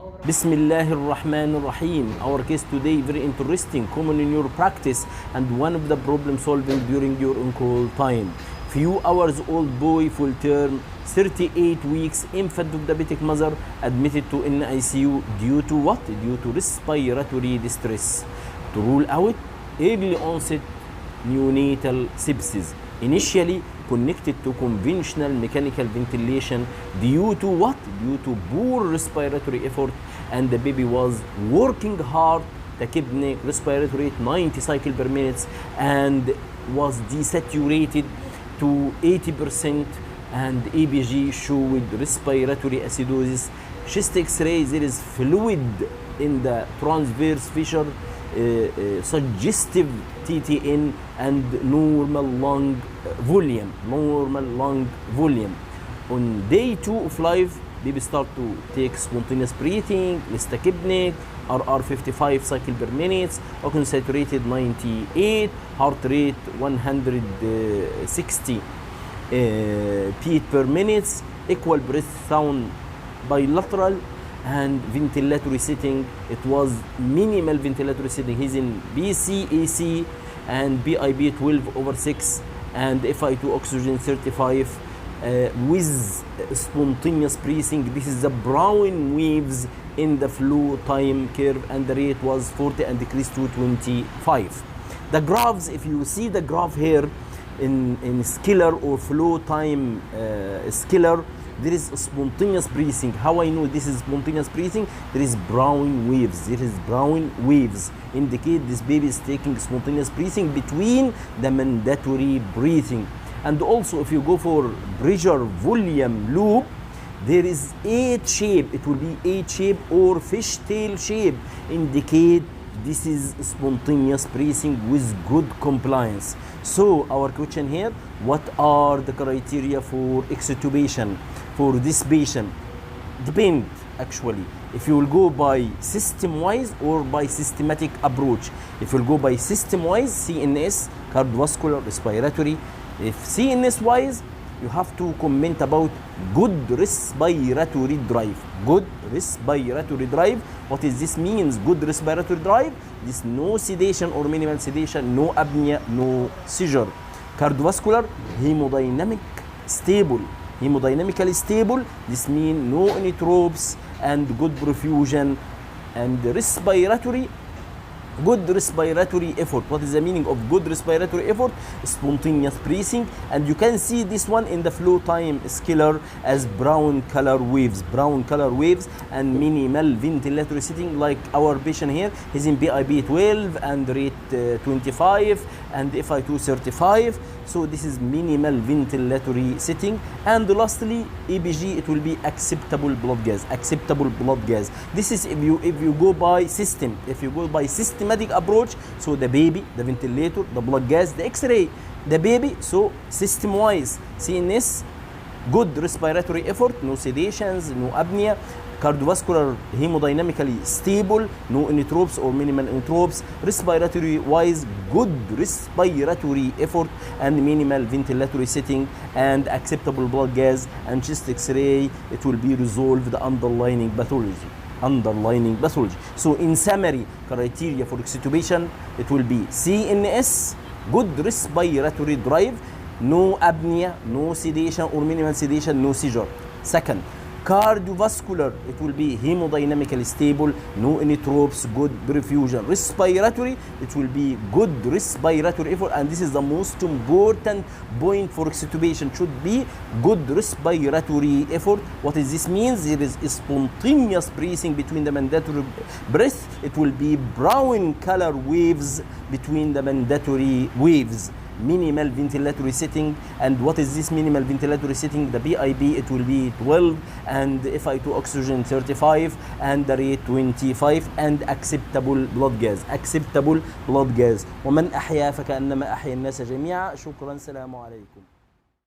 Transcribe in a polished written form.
Bismillahir Rahmanir Rahim. Our case today very interesting, common in your practice and one of the problem solving during your on-call time. Few hours old boy, full term, 38 weeks, infant of diabetic mother admitted to NICU due to what? Due to respiratory distress. To rule out early onset neonatal sepsis, initially connected to conventional mechanical ventilation due to what? Due to poor respiratory effort, and the baby was working hard, tachypneic, respiratory rate 90 cycles per minute, and was desaturated to 80%, and EBG showed respiratory acidosis. Chest X-ray, there is fluid in the transverse fissure, suggestive TTN, and normal lung volume, On day 2 of life, baby start to take spontaneous breathing, less tachypneic, RR 55 cycle per minute, oxygen saturated 98, heart rate 160 beat per minute, equal breath sound bilateral, and ventilatory setting, it was minimal ventilatory setting. He's in BCAC and BIB 12/6 and FI2 oxygen 35 with spontaneous breathing. This is the brown waves in the flow time curve, and the rate was 40 and decreased to 25. The graphs, if you see the graph here in scalar or flow time scalar, there is spontaneous breathing. How I know this is spontaneous breathing? There is brown waves. Indicate this baby is taking spontaneous breathing between the mandatory breathing. And also, if you go for pressure volume loop, there is H shape. It will be H shape or fishtail shape. Indicate this is spontaneous breathing with good compliance. So our question here, what are the criteria for extubation for this patient? Depend actually if you will go by system wise or by systematic approach. If you will go by system wise, CNS, cardiovascular, respiratory. If CNS wise, you have to comment about good respiratory drive. Good respiratory drive. What is this means? Good respiratory drive. This no sedation or minimal sedation, no apnea, no seizure. Cardiovascular, hemodynamically stable. This means no inotropes and good perfusion. And respiratory, good respiratory effort. What is the meaning of good respiratory effort? Spontaneous breathing, and you can see this one in the flow time scalar as brown color waves, and minimal ventilatory setting, like our patient here. He's in BIB 12 and rate 25 and FI2 35. So this is minimal ventilatory setting. And lastly, EBG, it will be acceptable blood gas. This is if you go by system. If you go by systematic approach, so the baby, the ventilator, the blood gas, the X-ray, the baby. So system wise, CNS, good respiratory effort, no sedations, no apnea. Cardiovascular, hemodynamically stable, no inotropes or minimal inotropes. Respiratory wise, good respiratory effort and minimal ventilatory setting, and acceptable blood gas. And chest X-ray, it will be resolved the underlying pathology. So in summary, criteria for extubation, it will be CNS, good respiratory drive, no apnea, no sedation or minimal sedation, no seizure. Second, cardiovascular, it will be hemodynamically stable, no inotropes, good perfusion. Respiratory, it will be good respiratory effort, and this is the most important point for extubation, should be good respiratory effort. What does this mean? There is spontaneous breathing between the mandatory breath. It will be brown color waves between the mandatory waves. Minimal ventilatory setting. And what is this minimal ventilatory setting? The BIB, it will be 12 and FI2 oxygen 35 and the rate 25 and acceptable blood gas. ومن أحيا فكأنما أحيا الناس جميعا. شكرا، سلام عليكم.